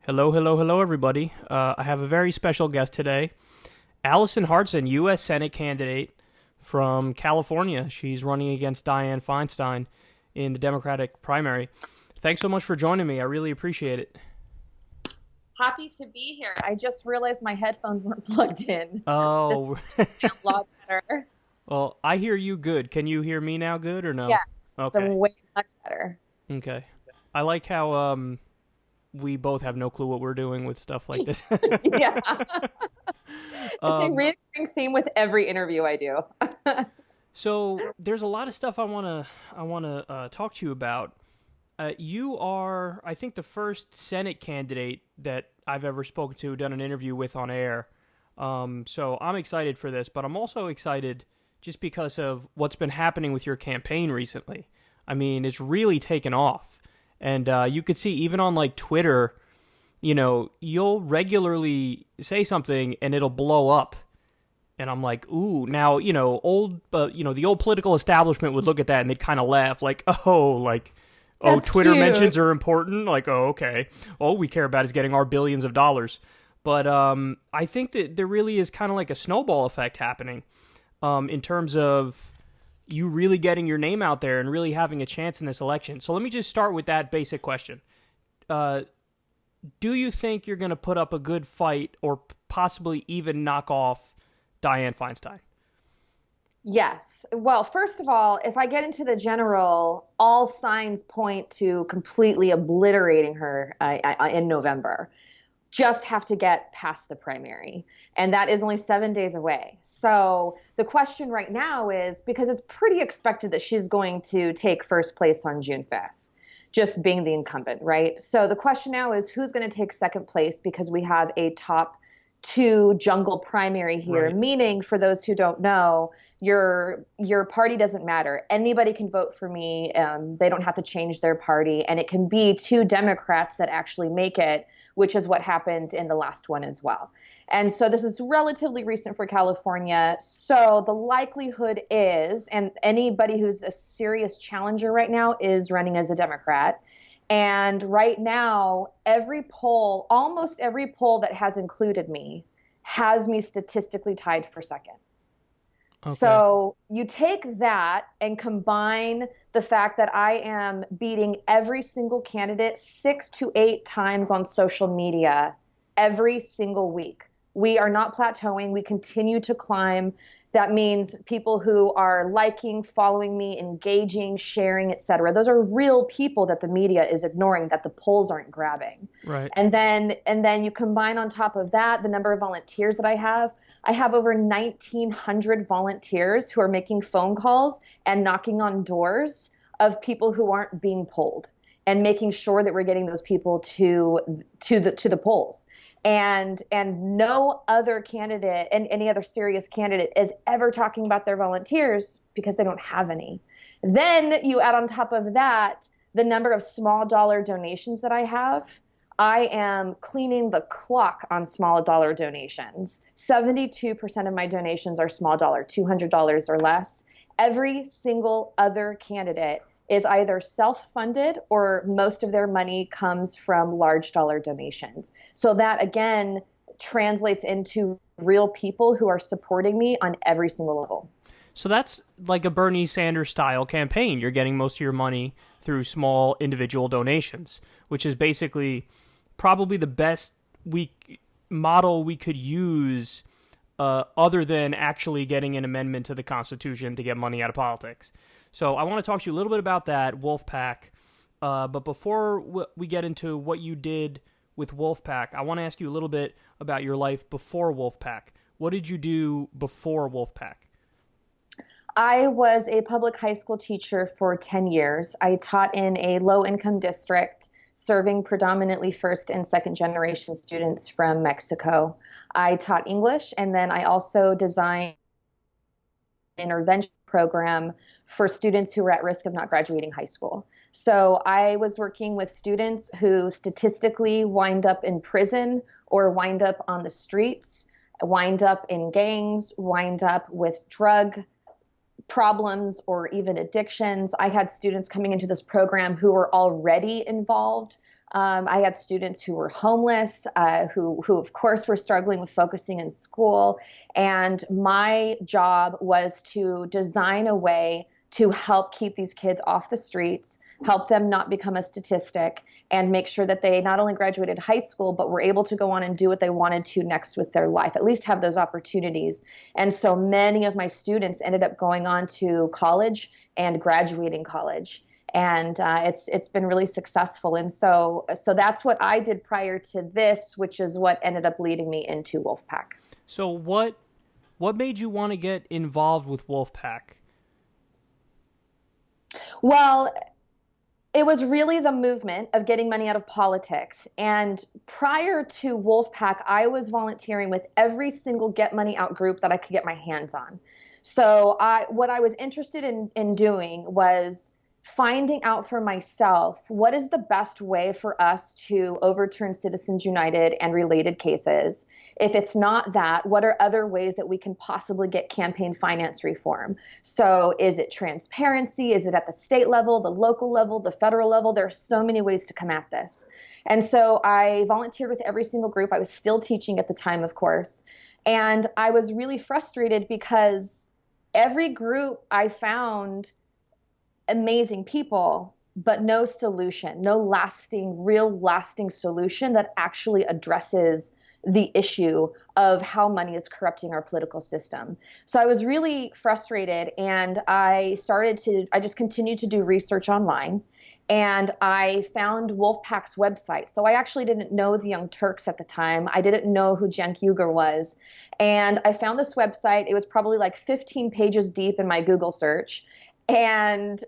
Hello, hello, hello, everybody. I have a very special guest today, Alison Hartson, U.S. Senate candidate from California. She's running against Dianne Feinstein in the Democratic primary. Thanks so much for joining me. I really appreciate it. Happy to be here. I just realized my headphones weren't plugged in. This is Oh, a lot better. well, I hear you good. Can you hear me now good or no? Yeah, Okay, some way much better. okay. I like how we both have no clue what we're doing with stuff like this. Yeah. It's a um, recurring theme with every interview I do. so there's a lot of stuff I wanna talk to you about. You are, I think, the first Senate candidate that I've ever spoken to, done an interview with on air. So I'm excited for this, but I'm also excited just because of what's been happening with your campaign recently. I mean, it's really taken off. And you could see even on like Twitter, you'll regularly say something and it'll blow up. And I'm like, ooh, now, the old political establishment would look at that and they'd kind of laugh, like, oh, That's Twitter cute. mentions are important. Like, oh, okay. All we care about is getting our billions of dollars. But I think that there really is kind of like a snowball effect happening in terms of you really getting your name out there and really having a chance in this election. So let me just start with that basic question. Uh, do you think you're going to put up a good fight or possibly even knock off Dianne Feinstein? Yes. Well, first of all, if I get into the general, all signs point to completely obliterating her in November. Just have to get past the primary. And that is only 7 days away. So the question right now is because it's pretty expected that she's going to take first place on June 5th, just being the incumbent, right? So the question now is who's going to take second place because we have a top two jungle primary here, Right. meaning for those who don't know, your party doesn't matter. Anybody can vote for me. They don't have to change their party, and it can be two Democrats that actually make it, which is what happened in the last one as well. And so this is relatively recent for California. So the likelihood is, and anybody who's a serious challenger right now is running as a Democrat. And right now, almost every poll that has included me has me statistically tied for second. Okay. So you take that and combine the fact that I am beating every single candidate 6 to 8 times on social media every single week. We are not plateauing. We continue to climb. That means people who are liking, following me, engaging, sharing, etc. Those are real people that the media is ignoring, that the polls aren't grabbing. Right. And then you combine on top of that the number of volunteers that I have. I have over 1,900 volunteers who are making phone calls and knocking on doors of people who aren't being polled and making sure that we're getting those people to the polls. And no other candidate and any other serious candidate is ever talking about their volunteers because they don't have any. Then you add on top of that the number of small dollar donations that I have. I am cleaning the clock on small dollar donations. 72% of my donations are small dollar, $200 or less. Every single other candidate is either self-funded or most of their money comes from large dollar donations. So that again translates into real people who are supporting me on every single level. So that's like a Bernie Sanders style campaign. You're getting most of your money through small individual donations, which is basically probably the best model we could use, other than actually getting an amendment to the Constitution to get money out of politics. So I want to talk to you a little bit about that, Wolfpack. But before we get into what you did with Wolfpack, I want to ask you a little bit about your life before Wolfpack. What did you do before Wolfpack? I was a public high school teacher for 10 years. I taught in a low income district serving predominantly first and second generation students from Mexico. I taught English, and then I also designed an intervention program for students who were at risk of not graduating high school. So I was working with students who statistically wind up in prison or wind up on the streets, wind up in gangs, wind up with drug problems or even addictions. I had students coming into this program who were already involved I had students who were homeless, who of course were struggling with focusing in school. And my job was to design a way to help keep these kids off the streets, help them not become a statistic, and make sure that they not only graduated high school, but were able to go on and do what they wanted to next with their life, at least have those opportunities. And so many of my students ended up going on to college and graduating college. And it's been really successful. And so that's what I did prior to this, which is what ended up leading me into Wolfpack. So what made you want to get involved with Wolfpack? Well, it was really the movement of getting money out of politics. And prior to Wolfpack, I was volunteering with every single Get Money Out group that I could get my hands on. So what I was interested in doing was finding out for myself, what is the best way for us to overturn Citizens United and related cases? If it's not that, what are other ways that we can possibly get campaign finance reform? So is it transparency? Is it at the state level, the local level, the federal level? There are so many ways to come at this. And so I volunteered with every single group. I was still teaching at the time, of course. And I was really frustrated because every group I found amazing people, but no solution, no real lasting solution that actually addresses the issue of how money is corrupting our political system. So I was really frustrated, and I just continued to do research online, and I found Wolfpack's website. So I actually didn't know the Young Turks at the time. I didn't know who Cenk Uygur was. And I found this website. It was probably like 15 pages deep in my Google search. And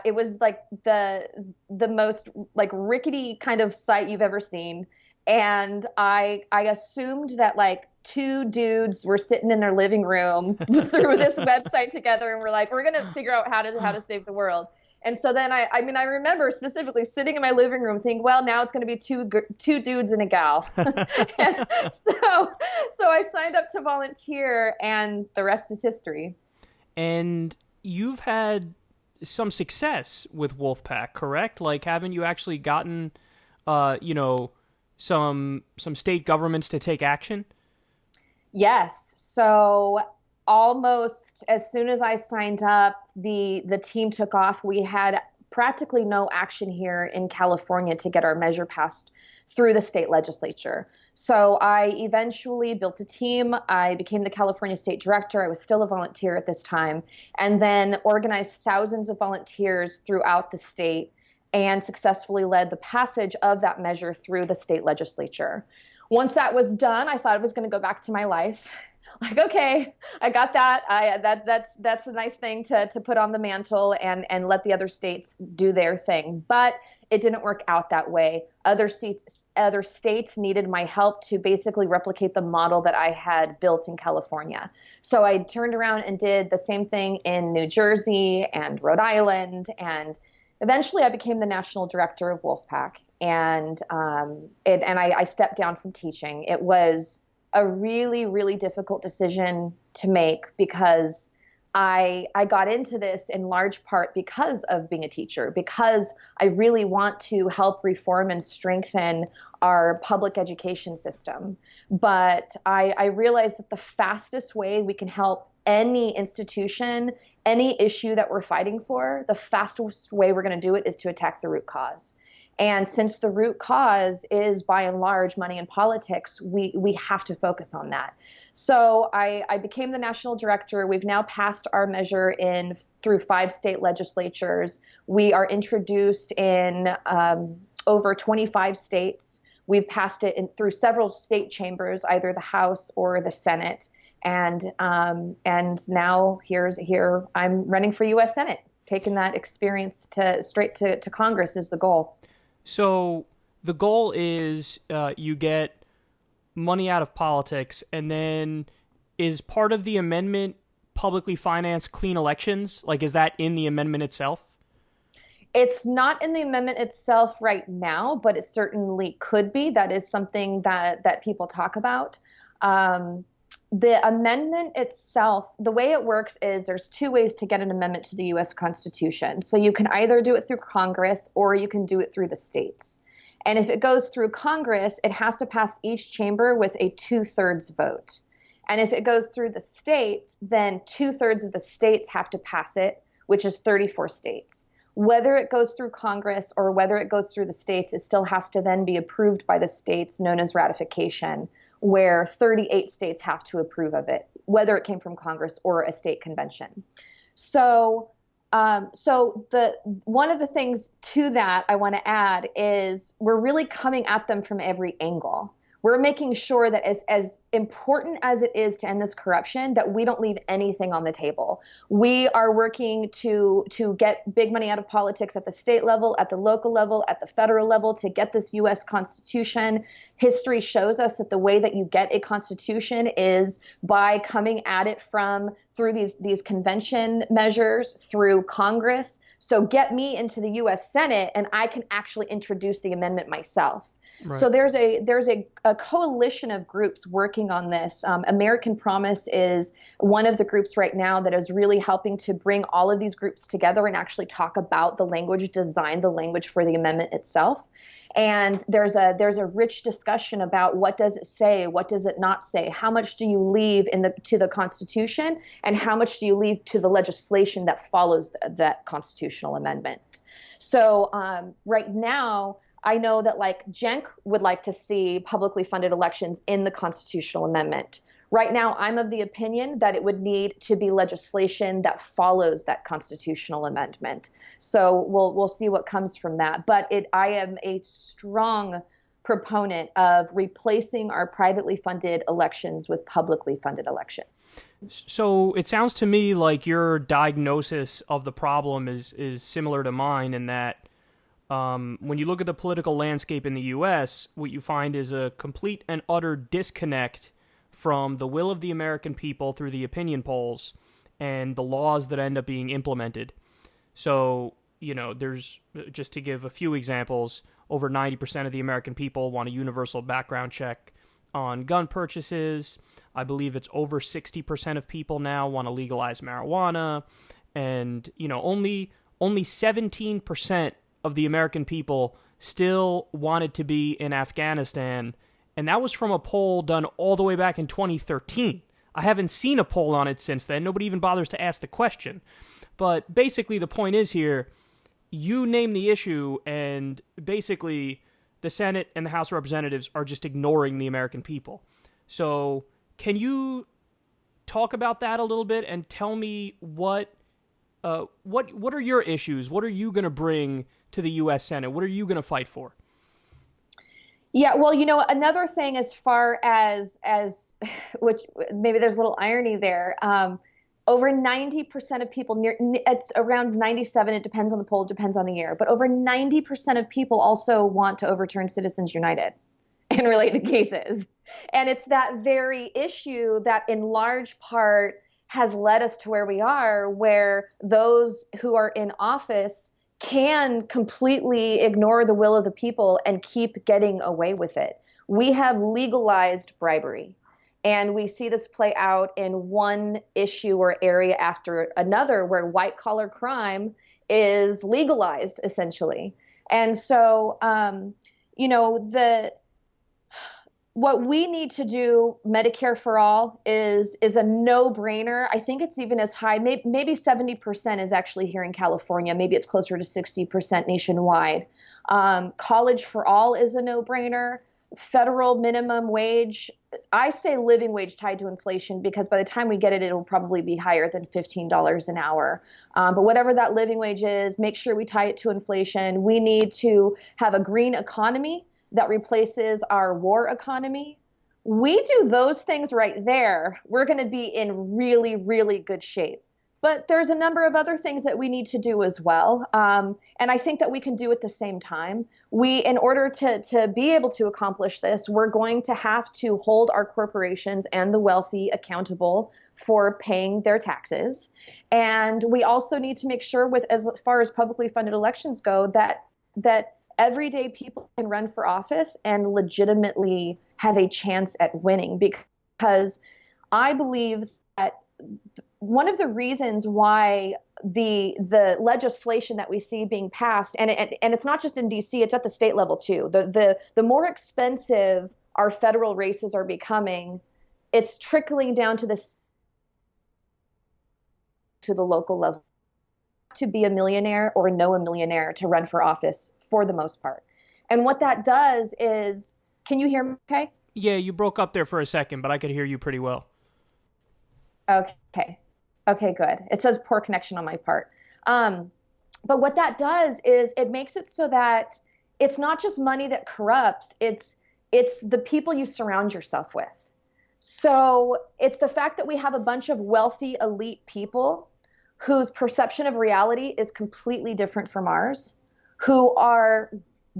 it was like the most like rickety kind of site you've ever seen. And I assumed that like two dudes were sitting in their living room through this website together, and we're like, we're gonna figure out how to save the world. And so then I remember specifically sitting in my living room thinking, well, now it's going to be two dudes and a gal. So I signed up to volunteer, and the rest is history. And you've had some success with Wolfpack, correct? Like, haven't you actually gotten, some state governments to take action? Yes. So almost as soon as I signed up, the team took off. We had practically no action here in California to get our measure passed through the state legislature. So I eventually built a team. I became the California state director. I was still a volunteer at this time, and then organized thousands of volunteers throughout the state and successfully led the passage of that measure through the state legislature. Once that was done, I thought I was going to go back to my life. Like, okay, I got that. That's a nice thing to put on the mantle and let the other states do their thing. But it didn't work out that way. Other states needed my help to basically replicate the model that I had built in California. So I turned around and did the same thing in New Jersey and Rhode Island, and eventually I became the national director of Wolfpack. And I stepped down from teaching. It was a really, really difficult decision to make because I got into this in large part because of being a teacher, because I really want to help reform and strengthen our public education system. But I realized that the fastest way we can help any institution, any issue that we're fighting for, the fastest way we're going to do it is to attack the root cause. And since the root cause is, by and large, money in politics, we have to focus on that. So I became the national director. We've now passed our measure through 5 state legislatures. We are introduced in over 25 states. We've passed it through several state chambers, either the House or the Senate. And now here I'm running for U.S. Senate, taking that experience straight to Congress is the goal. So the goal is you get money out of politics, and then is part of the amendment publicly financed clean elections? Like, is that in the amendment itself? It's not in the amendment itself right now, but it certainly could be. That is something that people talk about. The amendment itself, the way it works is there's 2 ways to get an amendment to the U.S. Constitution. So you can either do it through Congress or you can do it through the states. And if it goes through Congress, it has to pass each chamber with a 2/3 vote. And if it goes through the states, then 2/3 of the states have to pass it, which is 34 states. Whether it goes through Congress or whether it goes through the states, it still has to then be approved by the states, known as ratification, where 38 states have to approve of it, whether it came from Congress or a state convention. So one of the things to that I want to add is we're really coming at them from every angle. We're making sure that as important as it is to end this corruption, that we don't leave anything on the table. We are working to get big money out of politics at the state level, at the local level, at the federal level, to get this U.S. Constitution. History shows us that the way that you get a constitution is by coming at it through these convention measures, through Congress. So get me into the U.S. Senate and I can actually introduce the amendment myself. Right. So there's a coalition of groups working on this. American Promise is one of the groups right now that is really helping to bring all of these groups together and actually talk about the language, design the language for the amendment itself. And there's a rich discussion about what does it say, what does it not say, how much do you leave to the Constitution, and how much do you leave to the legislation that follows that constitutional amendment. So right now, I know that like Cenk would like to see publicly funded elections in the constitutional amendment. Right now, I'm of the opinion that it would need to be legislation that follows that constitutional amendment. So we'll see what comes from that. But I am a strong proponent of replacing our privately funded elections with publicly funded elections. So it sounds to me like your diagnosis of the problem is similar to mine in that when you look at the political landscape in the U.S., what you find is a complete and utter disconnect from the will of the American people through the opinion polls and the laws that end up being implemented. So, there's, just to give a few examples, over 90% of the American people want a universal background check on gun purchases. I believe it's over 60% of people now want to legalize marijuana. And, only 17% of the American people still wanted to be in Afghanistan, and that was from a poll done all the way back in 2013. I haven't seen a poll on it since then. Nobody even bothers to ask the question. But basically the point is here, you name the issue, and basically the Senate and the House of Representatives are just ignoring the American people. So can you talk about that a little bit and tell me what are your issues? What are you going to bring to the U.S. Senate? What are you going to fight for? Yeah, well, another thing as far as which maybe there's a little irony there. Over 90% of people, it's around 97, it depends on the poll, it depends on the year, but over 90% of people also want to overturn Citizens United in related cases. And it's that very issue that in large part has led us to where we are, where those who are in office can completely ignore the will of the people and keep getting away with it. We have legalized bribery, and we see this play out in one issue or area after another where white collar crime is legalized essentially. And so, what we need to do, Medicare for all, is a no-brainer. I think it's even as high, maybe 70% is actually here in California. Maybe it's closer to 60% nationwide. College for all is a no-brainer. Federal minimum wage, I say living wage tied to inflation because by the time we get it, it'll probably be higher than $15 an hour. But whatever that living wage is, make sure we tie it to inflation. We need to have a green economy that replaces our war economy. We do those things right there, we're going to be in really, really good shape. But there's a number of other things that we need to do as well. And I think that we can do at the same time. In order to be able to accomplish this, we're going to have to hold our corporations and the wealthy accountable for paying their taxes. And we also need to make sure as far as publicly funded elections go, that everyday people can run for office and legitimately have a chance at winning, because I believe that one of the reasons why the legislation that we see being passed, and it's not just in DC, it's at the state level too. The more expensive our federal races are becoming, it's trickling down to the local level. To be a millionaire or know a millionaire to run for office for the most part. And what that does is, can you hear me okay? Yeah, you broke up there for a second, but I could hear you pretty well. Okay. Okay, good. It says poor connection on my part. But what that does is it makes it so that it's not just money that corrupts, it's the people you surround yourself with. So it's the fact that we have a bunch of wealthy, elite people whose perception of reality is completely different from ours, who are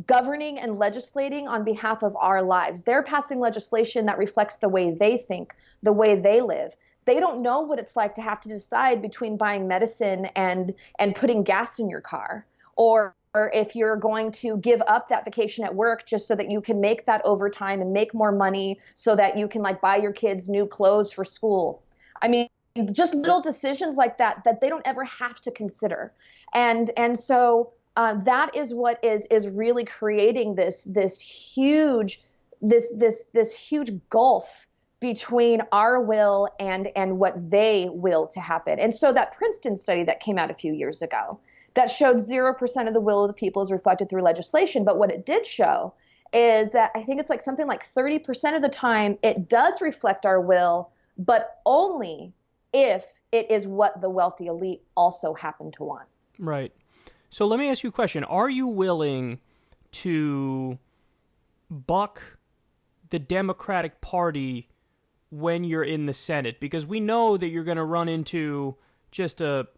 governing and legislating on behalf of our lives. They're passing legislation that reflects the way they think, the way they live. They don't know what it's like to have to decide between buying medicine and putting gas in your car, or if you're going to give up that vacation at work just so that you can make that overtime and make more money so that you can like buy your kids new clothes for school. I mean, just little decisions like that they don't ever have to consider. And so that is what is really creating this huge gulf between our will and what they will to happen. And so that Princeton study that came out a few years ago that showed 0% of the will of the people is reflected through legislation. But what it did show is that I think it's like something like 30% of the time it does reflect our will, but only if it is what the wealthy elite also happen to want. Right. So let me ask you a question. Are you willing to buck the Democratic Party when you're in the Senate? Because we know that you're going to run into just a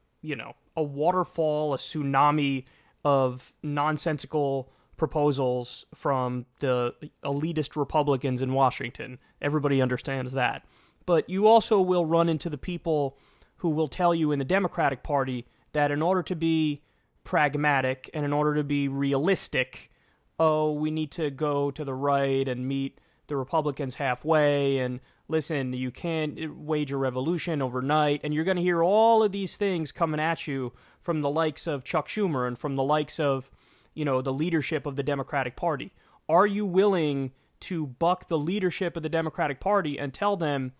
waterfall, a tsunami of nonsensical proposals from the elitist Republicans in Washington. Everybody understands that. But you also will run into the people who will tell you in the Democratic Party that in order to be pragmatic and in order to be realistic, we need to go to the right and meet the Republicans halfway, and listen, you can't wage a revolution overnight. And you're going to hear all of these things coming at you from the likes of Chuck Schumer and from the likes of, the leadership of the Democratic Party. Are you willing to buck the leadership of the Democratic Party and tell them,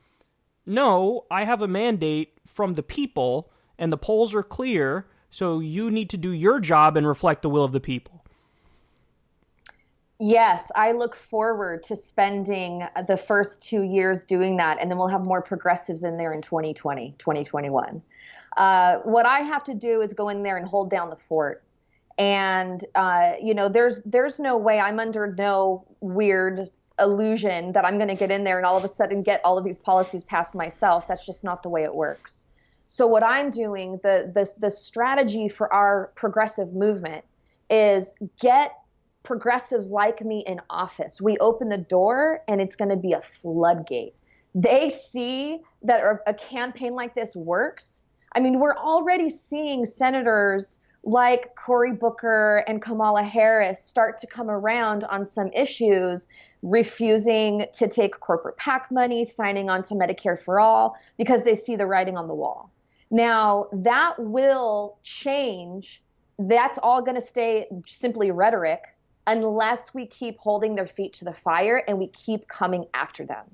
no, I have a mandate from the people, and the polls are clear, so you need to do your job and reflect the will of the people? Yes, I look forward to spending the first 2 years doing that, and then we'll have more progressives in there in 2020, 2021. What I have to do is go in there and hold down the fort. And, there's no way, I'm under no weird illusion that I'm going to get in there and all of a sudden get all of these policies passed myself. That's just not the way it works. So what I'm doing, the strategy for our progressive movement is get progressives like me in office. We open the door and it's going to be a floodgate. They see that a campaign like this works. I mean, we're already seeing senators like Cory Booker and Kamala Harris start to come around on some issues, refusing to take corporate PAC money, signing on to Medicare for all, because they see the writing on the wall. Now, that will change. That's all going to stay simply rhetoric unless we keep holding their feet to the fire and we keep coming after them.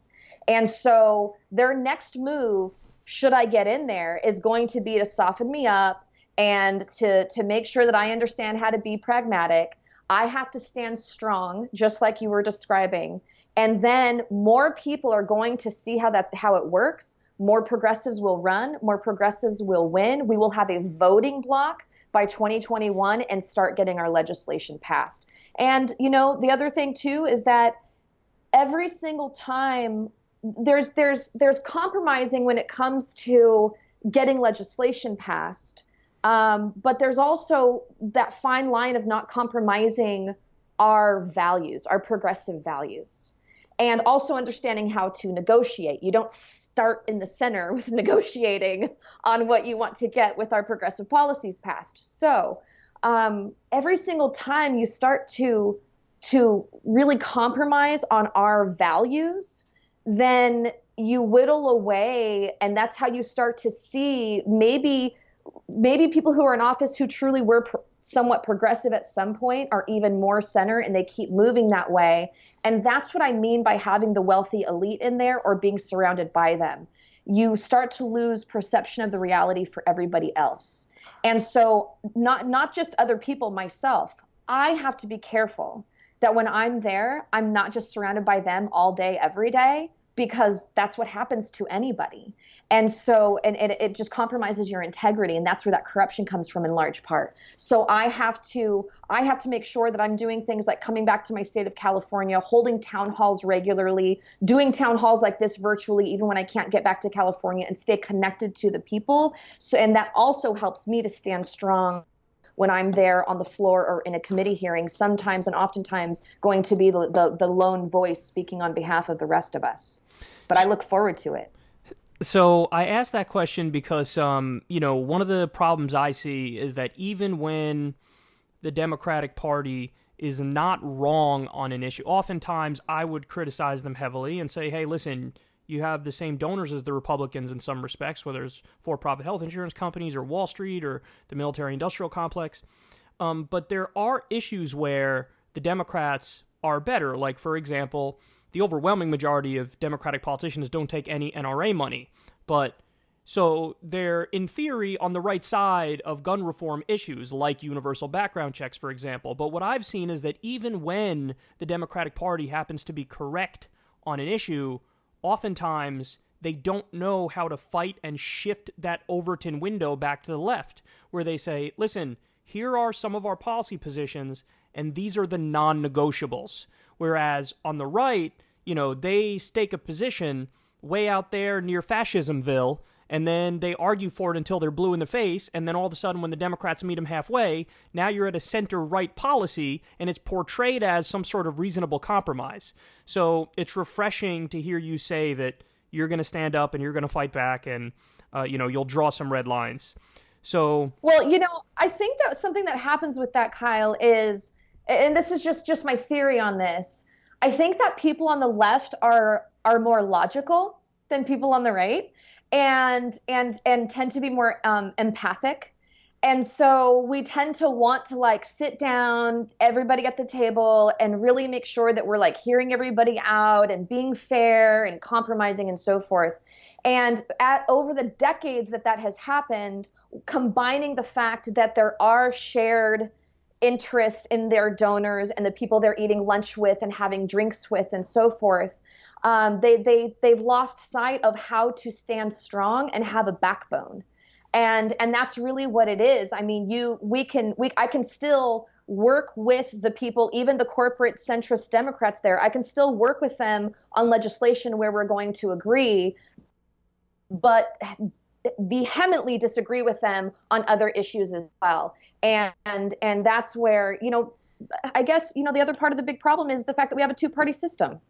And so their next move, should I get in there, is going to be to soften me up and to make sure that I understand how to be pragmatic. I have to stand strong, just like you were describing. And then more people are going to see how it works. More progressives will run. More progressives will win. We will have a voting block by 2021 and start getting our legislation passed. And, the other thing, too, is that every single time there's compromising when it comes to getting legislation passed. But there's also that fine line of not compromising our values, our progressive values, and also understanding how to negotiate. You don't start in the center with negotiating on what you want to get with our progressive policies passed. So every single time you start to really compromise on our values, then you whittle away, and that's how you start to see maybe maybe people who are in office who truly were somewhat progressive at some point are even more center, and they keep moving that way. And that's what I mean by having the wealthy elite in there or being surrounded by them. You start to lose perception of the reality for everybody else. And so not just other people, myself, I have to be careful that when I'm there, I'm not just surrounded by them all day, every day, because that's what happens to anybody. And so, and it just compromises your integrity. And that's where that corruption comes from in large part. So I have to make sure that I'm doing things like coming back to my state of California, holding town halls regularly, doing town halls like this virtually, even when I can't get back to California, and stay connected to the people. So, and that also helps me to stand strong when I'm there on the floor or in a committee hearing, sometimes and oftentimes going to be the lone voice speaking on behalf of the rest of us. But I look forward to it. So I asked that question because, one of the problems I see is that even when the Democratic Party is not wrong on an issue, oftentimes I would criticize them heavily and say, hey, listen, you have the same donors as the Republicans in some respects, whether it's for-profit health insurance companies or Wall Street or the military-industrial complex. But there are issues where the Democrats are better. Like, for example, the overwhelming majority of Democratic politicians don't take any NRA money. But so they're, in theory, on the right side of gun reform issues, like universal background checks, for example. But what I've seen is that even when the Democratic Party happens to be correct on an issue, oftentimes they don't know how to fight and shift that Overton window back to the left, where they say, listen, here are some of our policy positions, and these are the non-negotiables. Whereas on the right, they stake a position way out there near Fascismville, and then they argue for it until they're blue in the face, and then all of a sudden when the Democrats meet them halfway, now you're at a center-right policy, and it's portrayed as some sort of reasonable compromise. So it's refreshing to hear you say that you're going to stand up and you're going to fight back, and you'll draw some red lines. So, well, I think that something that happens with that, Kyle, is, and this is just my theory on this, I think that people on the left are more logical than people on the right, and tend to be more empathic. And so we tend to want to sit down, everybody at the table, and really make sure that we're hearing everybody out and being fair and compromising and so forth. And over the decades that has happened, combining the fact that there are shared interests in their donors and the people they're eating lunch with and having drinks with and so forth, they've lost sight of how to stand strong and have a backbone. And that's really what it is. I mean, I can still work with the people, even the corporate centrist Democrats there. I can still work with them on legislation where we're going to agree, but vehemently disagree with them on other issues as well. And that's where, I guess, the other part of the big problem is the fact that we have a two-party system.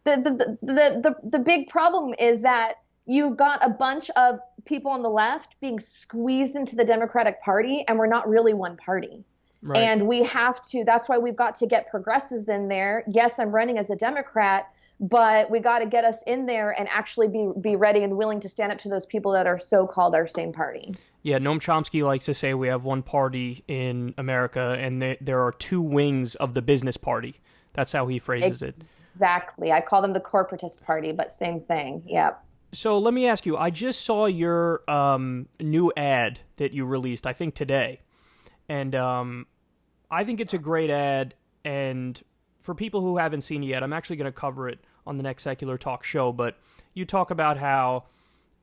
The big problem is that you've got a bunch of people on the left being squeezed into the Democratic Party, and we're not really one party. Right. And we have to, that's why we've got to get progressives in there. Yes, I'm running as a Democrat, but we got to get us in there and actually be ready and willing to stand up to those people that are so-called our same party. Yeah, Noam Chomsky likes to say we have one party in America, and there are two wings of the business party. That's how he phrases it. Exactly. I call them the corporatist party, but same thing. Yep. So let me ask you, I just saw your new ad that you released, I think today. And I think it's a great ad, and for people who haven't seen it yet, I'm actually going to cover it on the next Secular Talk show, but you talk about how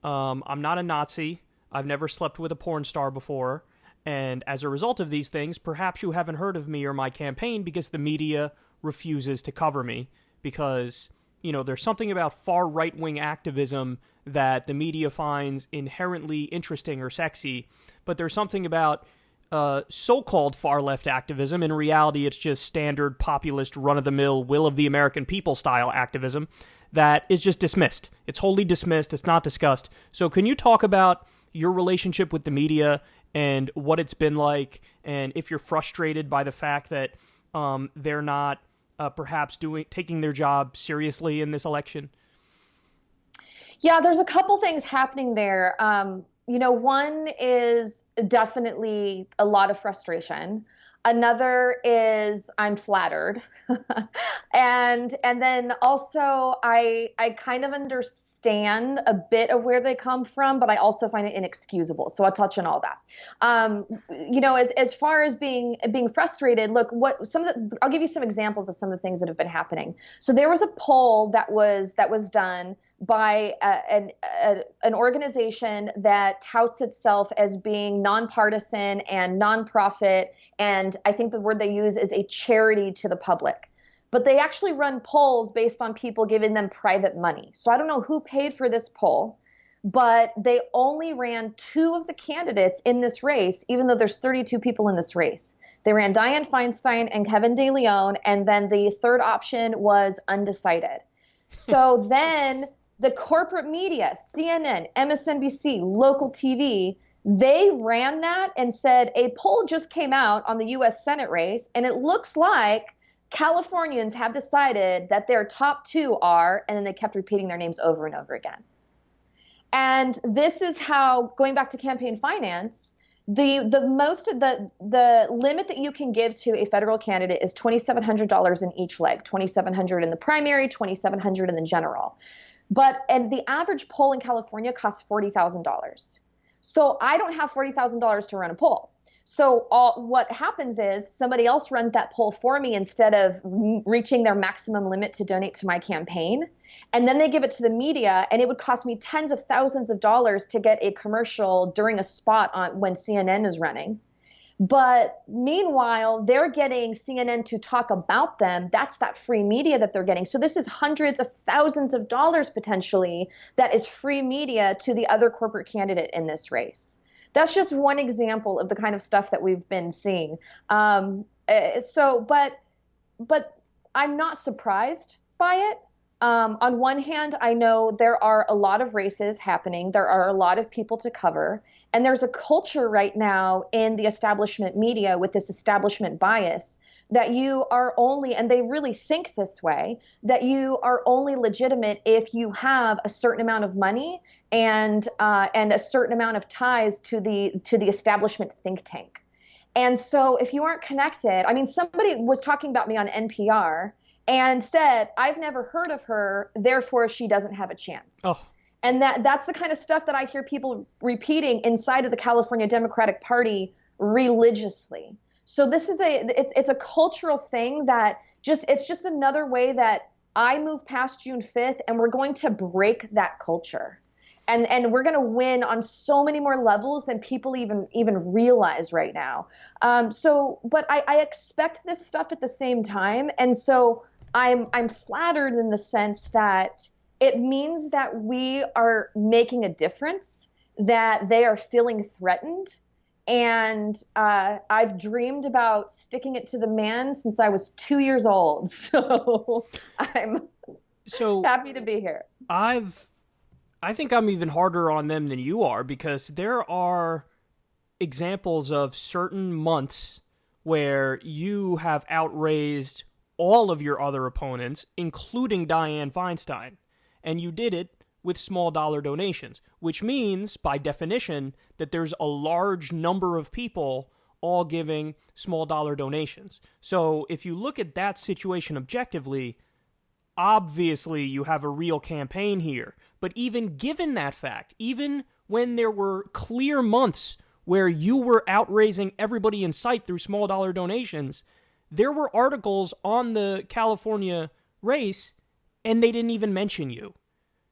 I'm not a Nazi, I've never slept with a porn star before, and as a result of these things, perhaps you haven't heard of me or my campaign because the media refuses to cover me, because there's something about far right-wing activism that the media finds inherently interesting or sexy, but there's something about so-called far-left activism. In reality, it's just standard populist, run-of-the-mill, will of the American people style activism that is just dismissed. It's wholly dismissed. It's not discussed. So can you talk about your relationship with the media and what it's been like, and if you're frustrated by the fact that they're not perhaps taking their job seriously in this election? Yeah, there's a couple things happening there. One is definitely a lot of frustration. Another is I'm flattered. And then also I kind of understand a bit of where they come from, but I also find it inexcusable. So I'll touch on all that. As far as being frustrated, look, I'll give you some examples of some of the things that have been happening. So there was a poll that was done by an organization that touts itself as being nonpartisan and nonprofit, and I think the word they use is a charity to the public. But they actually run polls based on people giving them private money. So I don't know who paid for this poll, but they only ran 2 of the candidates in this race, even though there's 32 people in this race. They ran Dianne Feinstein and Kevin De Leon, and then the third option was undecided. So then the corporate media, CNN, MSNBC, local TV, they ran that and said a poll just came out on the U.S. Senate race, and it looks like Californians have decided that their top 2 are, and then they kept repeating their names over and over again. And this is how, going back to campaign finance, the limit that you can give to a federal candidate is $2,700 in each leg, $2,700 in the primary, $2,700 in the general. And the average poll in California costs $40,000. So I don't have $40,000 to run a poll. So what happens is somebody else runs that poll for me instead of reaching their maximum limit to donate to my campaign. And then they give it to the media, and it would cost me tens of thousands of dollars to get a commercial during a spot when CNN is running. But meanwhile, they're getting CNN to talk about them. That's that free media that they're getting. So this is hundreds of thousands of dollars potentially that is free media to the other corporate candidate in this race. That's just one example of the kind of stuff that we've been seeing. But I'm not surprised by it. On one hand, I know there are a lot of races happening. There are a lot of people to cover. And there's a culture right now in the establishment media with this establishment bias that you are only, and they really think this way, that you are only legitimate if you have a certain amount of money and a certain amount of ties to the establishment think tank. And so if you aren't connected, I mean, somebody was talking about me on NPR and said, I've never heard of her, therefore she doesn't have a chance. Oh. And that's the kind of stuff that I hear people repeating inside of the California Democratic Party religiously. So this is it's a cultural thing that it's just another way that I move past June 5th, and we're going to break that culture. And we're going to win on so many more levels than people even realize right now. But I expect this stuff at the same time. And so I'm flattered in the sense that it means that we are making a difference, that they are feeling threatened. And I've dreamed about sticking it to the man since I was 2 years old. So I'm happy to be here. I think I'm even harder on them than you are, because there are examples of certain months where you have outraised all of your other opponents, including Dianne Feinstein. And you did it with small dollar donations, which means, by definition, that there's a large number of people all giving small dollar donations. So if you look at that situation objectively, obviously you have a real campaign here. But even given that fact, even when there were clear months where you were outraising everybody in sight through small dollar donations, there were articles on the California race and they didn't even mention you.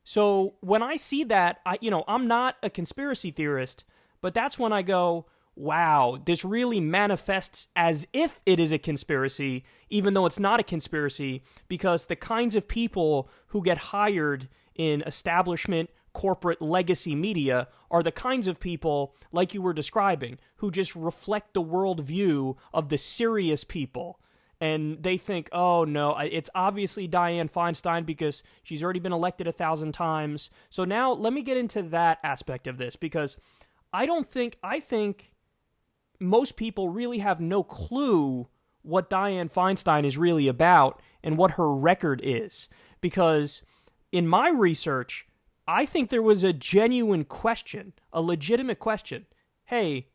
So when I see that, I'm not a conspiracy theorist, but that's when I go, wow, this really manifests as if it is a conspiracy, even though it's not a conspiracy, because the kinds of people who get hired in establishment, corporate, legacy media are the kinds of people, like you were describing, who just reflect the worldview of the serious people. And they think, oh no, it's obviously Dianne Feinstein because she's already been elected 1,000 times. So now let me get into that aspect of this, because I think most people really have no clue what Dianne Feinstein is really about and what her record is. Because in my research, I think there was a genuine question, a legitimate question. Hey,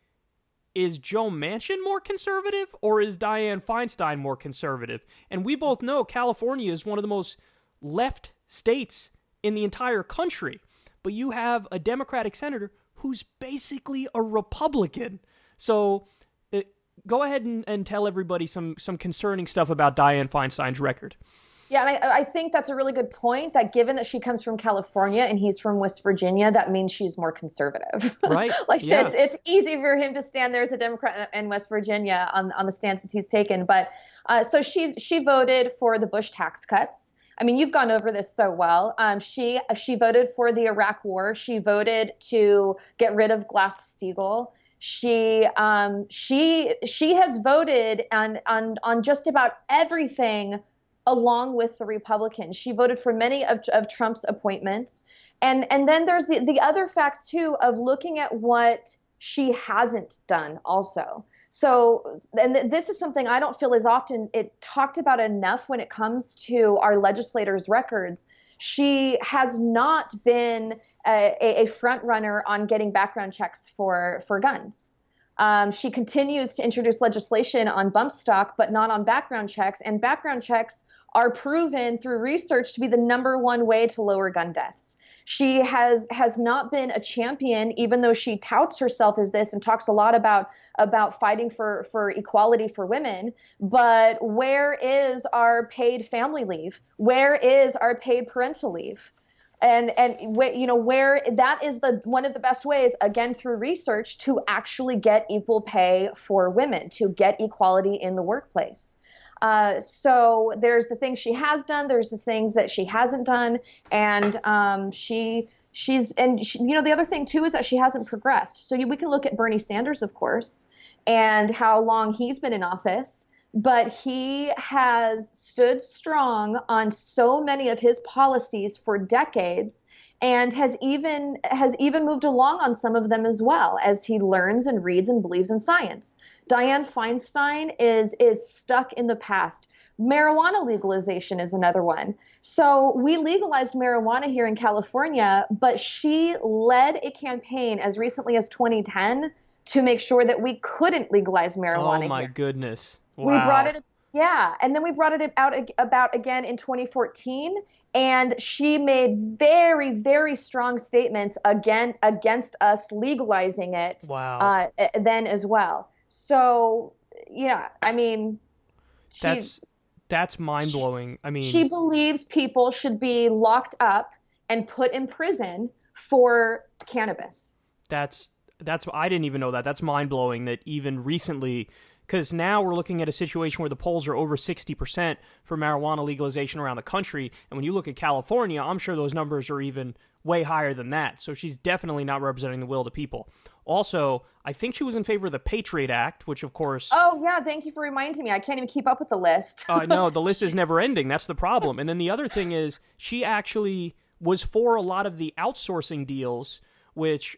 is Joe Manchin more conservative or is Dianne Feinstein more conservative? And we both know California is one of the most left states in the entire country. But you have a Democratic senator who's basically a Republican. So go ahead and tell everybody some concerning stuff about Dianne Feinstein's record. Yeah, and I think that's a really good point, that given that she comes from California and he's from West Virginia, that means she's more conservative. Right. It's easy for him to stand there as a Democrat in West Virginia on the stances he's taken. But so she voted for the Bush tax cuts. I mean, you've gone over this so well. She voted for the Iraq War. She voted to get rid of Glass-Steagall. She has voted on just about everything along with the Republicans. She voted for many of Trump's appointments. And then there's the other fact, too, of looking at what she hasn't done also. So, and this is something I don't feel is often talked about enough when it comes to our legislators' records. She has not been a front runner on getting background checks for guns. She continues to introduce legislation on bump stock, but not on background checks. And background checks are proven through research to be the number one way to lower gun deaths. She has not been a champion, even though she touts herself as this and talks a lot about fighting for equality for women. But where is our paid family leave? Where is our paid parental leave? And where that is one of the best ways, again, through research, to actually get equal pay for women, to get equality in the workplace. So there's the things she has done. There's the things that she hasn't done. And the other thing, too, is that she hasn't progressed. So we can look at Bernie Sanders, of course, and how long he's been in office. But he has stood strong on so many of his policies for decades, and has even moved along on some of them as well, as he learns and reads and believes in science. Dianne Feinstein is stuck in the past. Marijuana legalization is another one. So we legalized marijuana here in California, but she led a campaign as recently as 2010 to make sure that we couldn't legalize marijuana here. Oh my goodness. Wow. We brought it, and then we brought it about again in 2014, and she made very, very strong statements against us legalizing it. Wow. Then as well. So yeah, I mean, that's mind blowing. I mean, she believes people should be locked up and put in prison for cannabis. That's I didn't even know that. That's mind blowing that even recently. Because now we're looking at a situation where the polls are over 60% for marijuana legalization around the country. And when you look at California, I'm sure those numbers are even way higher than that. So she's definitely not representing the will of the people. Also, I think she was in favor of the Patriot Act, which of course... Oh, yeah. Thank you for reminding me. I can't even keep up with the list. No, the list is never ending. That's the problem. And then the other thing is she actually was for a lot of the outsourcing deals, which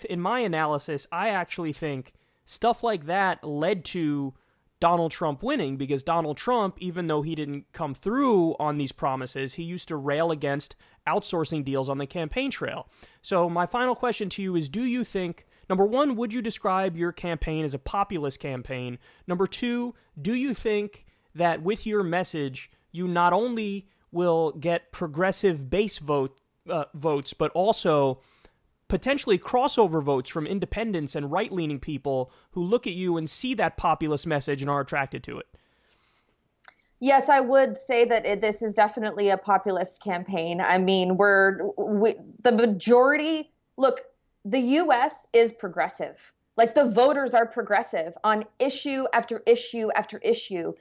in my analysis, I actually think... stuff like that led to Donald Trump winning, because Donald Trump, even though he didn't come through on these promises, he used to rail against outsourcing deals on the campaign trail. So my final question to you is, do you think, number one, would you describe your campaign as a populist campaign? Number two, do you think that with your message, you not only will get progressive base votes, but also potentially crossover votes from independents and right-leaning people who look at you and see that populist message and are attracted to it? Yes, I would say that this is definitely a populist campaign. I mean, the majority, look, the U.S. is progressive. Like, the voters are progressive on issue after issue after issue.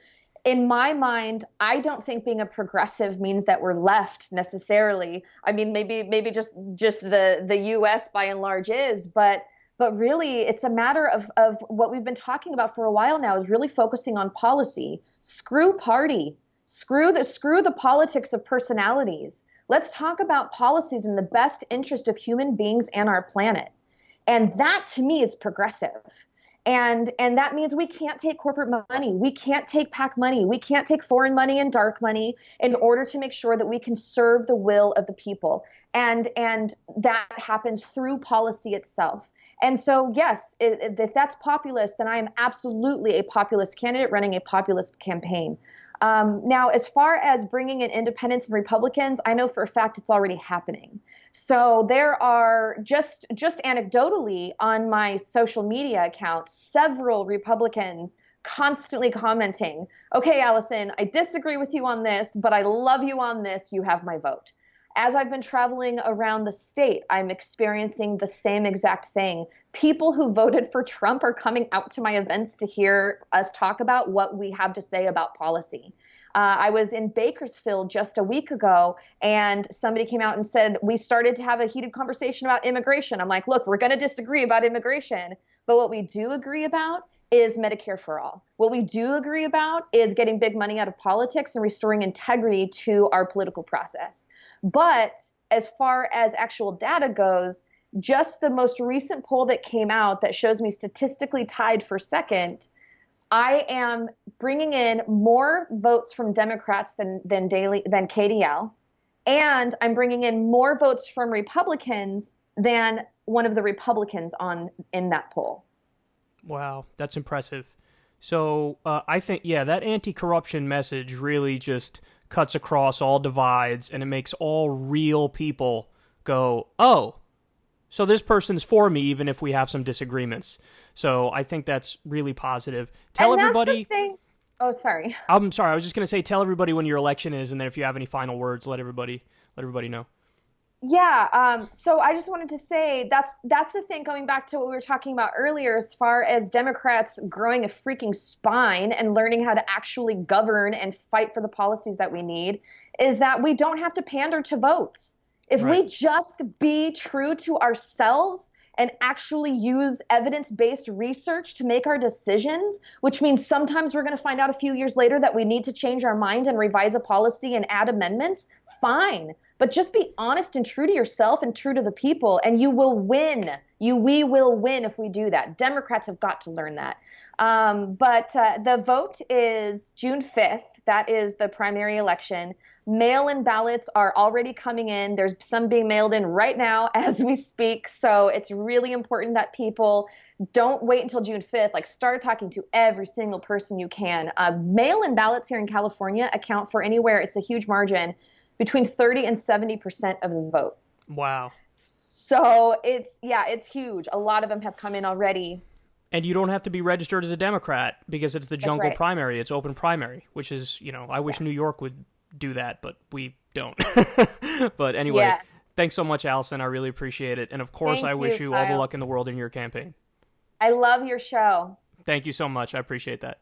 In my mind, I don't think being a progressive means that we're left necessarily. I mean, maybe just the U.S. by and large is, but really it's a matter of what we've been talking about for a while now, is really focusing on policy. Screw party. Screw the politics of personalities. Let's talk about policies in the best interest of human beings and our planet. And that, to me, is progressive. And that means we can't take corporate money. We can't take PAC money. We can't take foreign money and dark money in order to make sure that we can serve the will of the people. And that happens through policy itself. And so, yes, if that's populist, then I am absolutely a populist candidate running a populist campaign. Now, as far as bringing in independents and Republicans, I know for a fact it's already happening. So there are just anecdotally on my social media account, several Republicans constantly commenting, okay, Alison, I disagree with you on this, but I love you on this. You have my vote. As I've been traveling around the state, I'm experiencing the same exact thing. People who voted for Trump are coming out to my events to hear us talk about what we have to say about policy. I was in Bakersfield just a week ago, and somebody came out and said, we started to have a heated conversation about immigration. I'm like, look, we're going to disagree about immigration, but what we do agree about is Medicare for all. What we do agree about is getting big money out of politics and restoring integrity to our political process. But as far as actual data goes, just the most recent poll that came out that shows me statistically tied for second, I am bringing in more votes from Democrats than KDL, and I'm bringing in more votes from Republicans than one of the Republicans in that poll. Wow, that's impressive. So I think, yeah, that anti-corruption message really just cuts across all divides, and it makes all real people go, oh, so this person's for me, even if we have some disagreements. So I think that's really positive. Tell everybody. Oh, sorry. I'm sorry. I was just going to say, tell everybody when your election is, and then if you have any final words, let everybody know. Yeah. So I just wanted to say that's the thing, going back to what we were talking about earlier, as far as Democrats growing a freaking spine and learning how to actually govern and fight for the policies that we need, is that we don't have to pander to votes. If we just be true to ourselves and actually use evidence-based research to make our decisions, which means sometimes we're going to find out a few years later that we need to change our mind and revise a policy and add amendments, fine. But just be honest and true to yourself and true to the people, and you will win. We will win if we do that. Democrats have got to learn that. But the vote is June 5th. That is the primary election. Mail-in ballots are already coming in. There's some being mailed in right now as we speak. So it's really important that people don't wait until June 5th. Like, start talking to every single person you can. Mail-in ballots here in California account for anywhere, it's a huge margin, between 30 and 70% of the vote. Wow. So it's huge. A lot of them have come in already. And you don't have to be registered as a Democrat because it's the jungle primary. It's open primary, which is, I wish New York would do that, but we don't. But anyway, Thanks so much, Alison. I really appreciate it. And of course, I wish you all the luck in the world in your campaign. I love your show. Thank you so much. I appreciate that.